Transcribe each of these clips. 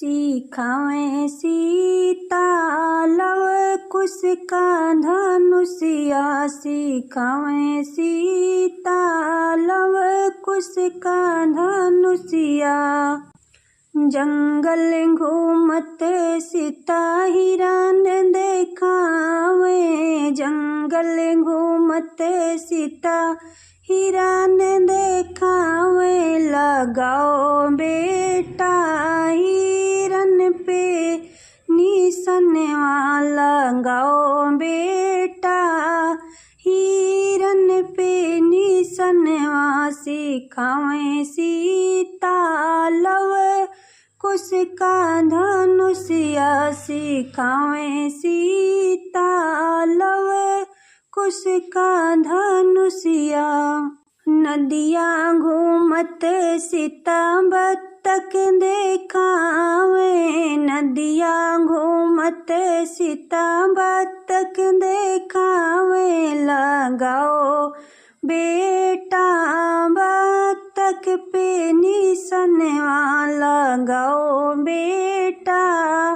सिखावे सीता लव कुश का धनुषिया। सिखावे सीता लव कुश का धनुषिया। जंगल घूमत सीता हिरन देखावे। जंगल घूमत सीता हिरन देखावे। लगाओ बेटा हिरन पे निसनवा। लगाओ बेटा हिरन पे निसनवा। सिखावे सीता लव कुश का धनुषिया। सिखावे सीता लव कुश का धनुषिया। नदिया घूमत सीता बत्तख देखावे। नदिया घूमत सीता बत्तख देखावे। लगाओ बेटा बत्तख पे निसनवा। लगाओ बेटा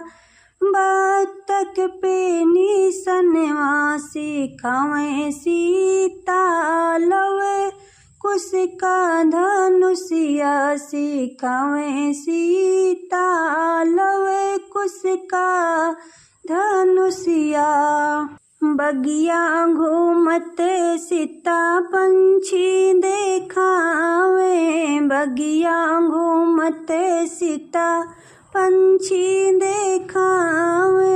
बत्तख पे निसनवा। सिखावे सीता लव कुश का धनुषिया। सिखावे सीता लव कुश का धनुषिया। बगिया घूमत सीता पंछी देखावे। बगिया घूमत सीता पंछी देखावे।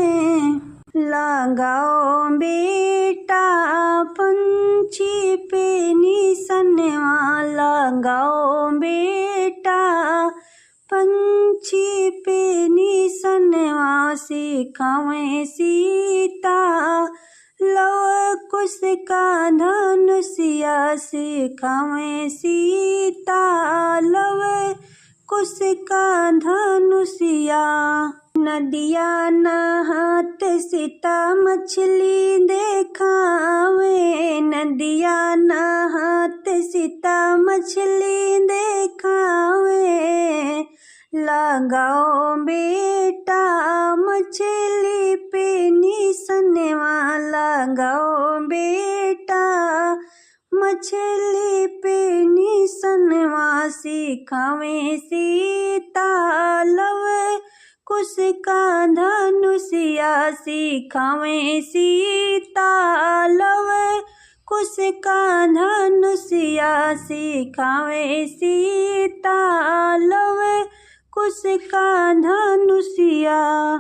लगाओ बेटा पंछी पे निसनवा। लगाओ बेटा पंछी पे निसनवा। सिखावे सीता लव कुश का धनुषिया। सिखावे सीता लव कुश का धनुषिया। नदिया नहात सीता मछली देखावे। नदिया नहात सीता मछली देखावे। लगाओ बेटा मछली पे निसनवा। लगाओ बेटा मछली पे निसनवा। सिखावे सीता लव कुश का धनुषिया। सिखावे सीता लव कुश का धनुषिया। सिखावे सीता लव कुश का धनुषिया।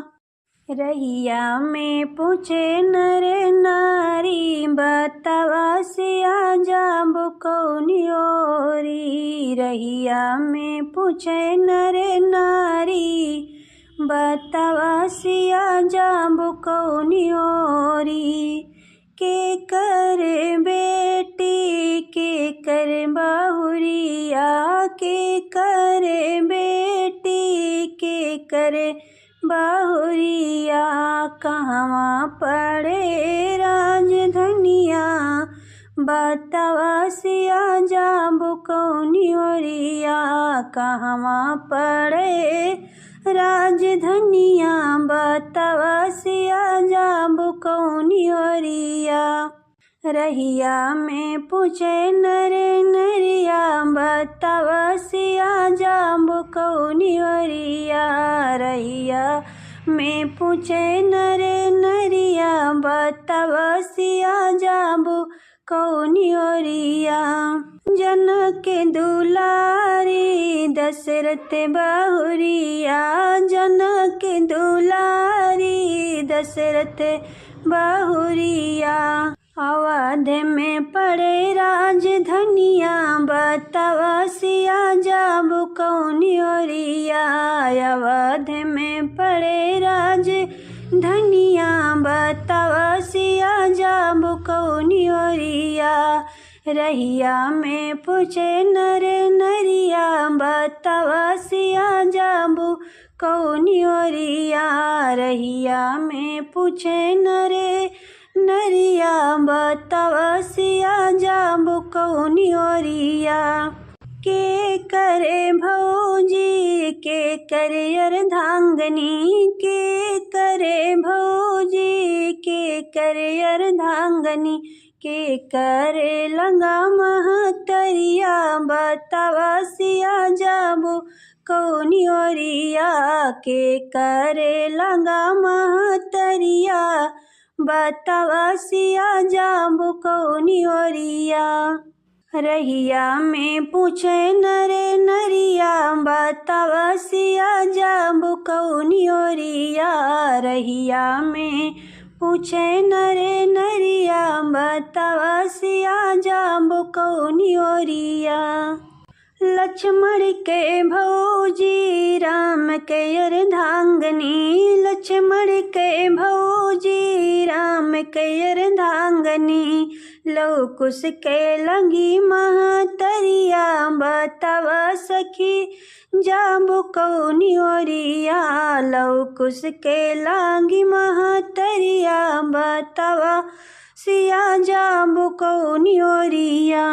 रहिया में पूछे नर नारी बतावा सिया जाबो कौनी ओरी। रहिया में पूछे नर नारी बतावा सिया जाबो कौनी ओरी। के कर बेटी के कर बहुरिया। के कर बेटी के कर बहुरिया। कहवा पड़े राजधनिया बतावा सिया जाबो कौनी ओरिया। कहवा पड़े राजधनिया बतावा सिया जाबो कौनी ओरिया। रहिया में पूछे नर नरिया बतावा सिया जाबो कौनी ओरिया। रहिया में पूछे नर नरिया बतावा सिया जाबो कौनी ओरिया। जनक दुलारी दशरथ बहुरिया। जनक दुलारी दशरथ बहुरिया। अवध में पड़े राजधनिया बतावा सिया जाबो कौनी ओरिया। अवध में पड़े राजधनिया बतावा सिया जाबो कौनी ओरिया। रहिया में पूछे नर नरिया बतावा सिया जाबो कौनी ओरिया। रहिया में पूछे नर नरिया बतावा सिया जाबो कौनी ओरिया। के करे भौजी के करे अर्धांगनी के करे भौजी के करे अर्धांगनी के करे लंगा महतरिया बतावा सिया जाबो कौनी ओरिया के करे लंगा महतरिया बतावा सिया जाबो कौनी ओरिया। रहिया में पूछे नरे नरिया बतावा सिया जाबो कौनी ओरिया। रहिया में पूछे नरे नरिया बतावा सिया जाबो कौनी ओरिया। लक्ष्मण के भौजी राम के अर्धांगनी लक्ष्मण के भौजी राम के अर्धांगनी लव कुश के लंगी महतरिया बतावा सखी जाबो कौनी ओरिया। लव कुश के लांगी महतरिया बतावा सिया जाबो कौनी ओरिया।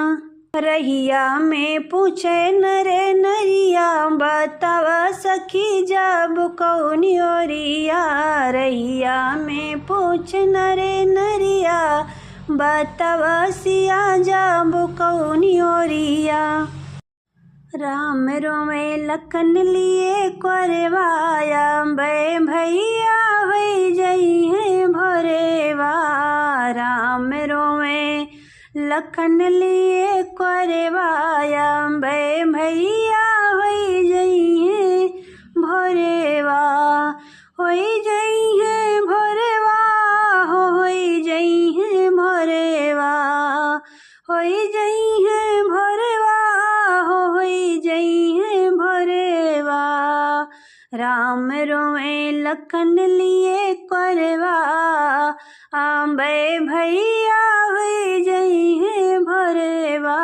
रहिया में पूछे नरे नरिया बतावा सखी जाबो कौनी ओरिया। रहिया में पूछे नरे नरिया बतावा सिया जाबो कौनी ओरिया। राम रोवे लखन लिए कोरवाया बे भैया हो जई है भोरेवा। राम रोवे लखन लिए कोरवाया बे भैया हो जई है भोरेवा। हो जई है भोरेवा हो जई है भोरेवा। हो जई है भोरेवा हो जई है भोरेवा। राम रोवे लखन लिए कोरवा आंबे भैया हो जई है भोरेवा।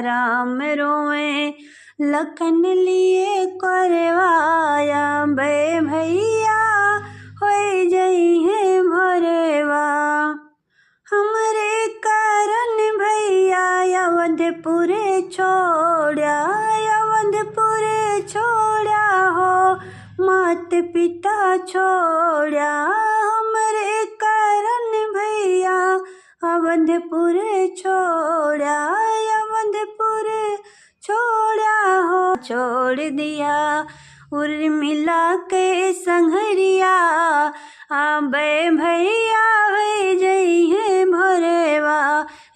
राम रोवे लखन लिए कोरवा आंबे भैया हो जई है भोरेवा। हमरे कारण भैया अवधपुरे छोड़ा अवधपुरे छोड़ा हो मात पिता छोड़ा। हमरे कारण भैया अवधपुरे छोड़ा अवधपुरे छोड़ा हो। छोड़ दिया उर्मिला के संघरिया आबे भैया हो जई है भोरेवा।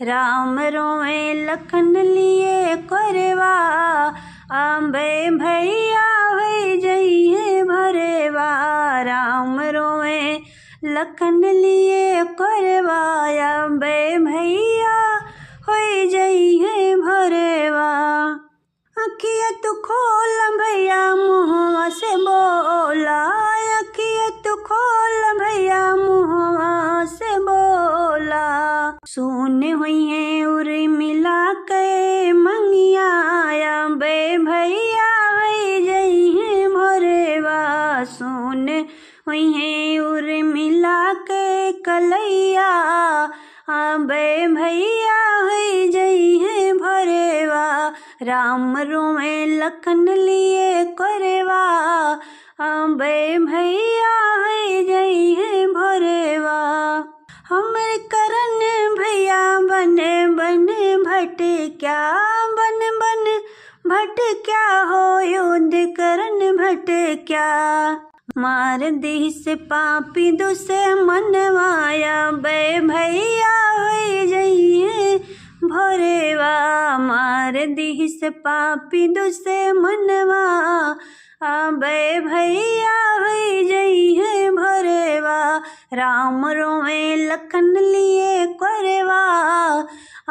राम रोवे लखन लिए कोरवा आंबे भैया हो जई है भोरेवा। राम रोवे लखन लिए कोरवा आंबे भैया हो जई है भोरेवा। अखिया तू खोल भैया मुँहवा से बोला अखिया तू खोल भैया मुँहवा से बोला। सुन हुई है उर्मिला के मंगिया बे भैया हो जई है भोरेवा। सुन हुई है उर्मिला के कलैया बे भैया हो जई है भोरेवा। राम रोवे लखन लिए कोरवा आंबे भैया हो जई है भोरेवा। हमर करन भैया बन बन भटक्या बन बन भटक्या हो युद्ध करन भटक्या। मार दी से पापी दुसे मनवाया बे भैया हो जई है भोरेवा। मार दी से पापी दुसे मनवा आबे भैया हो जई है भोरेवा। राम रोवे लखन लिए कोरवा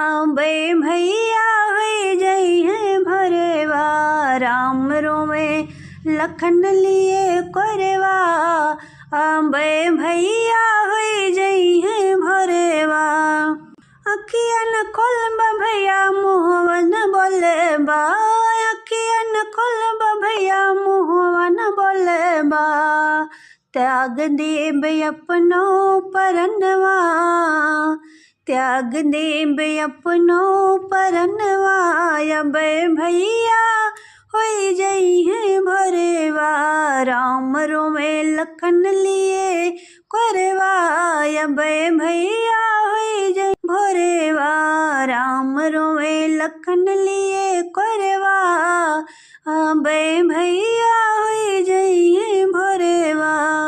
आबे भैया हो जई है भोरेवा। राम रोवे लखन लिए कोरवा आबे भैया हो जई है भोरेवा। अखिया न खोलब भैया मुँहवा न बोलेबा अखिया न खोलब भैया मुँहवा न बोलेबा। त्याग देब अपनो परनवा त्याग देब अपनो परनवा बे भैया होई जई है भोरेवा राम रोवे लखन लिए कोरवा बे भैया होई जई भोरेवा राम रोवे लखन लिए कोरवा बे भैया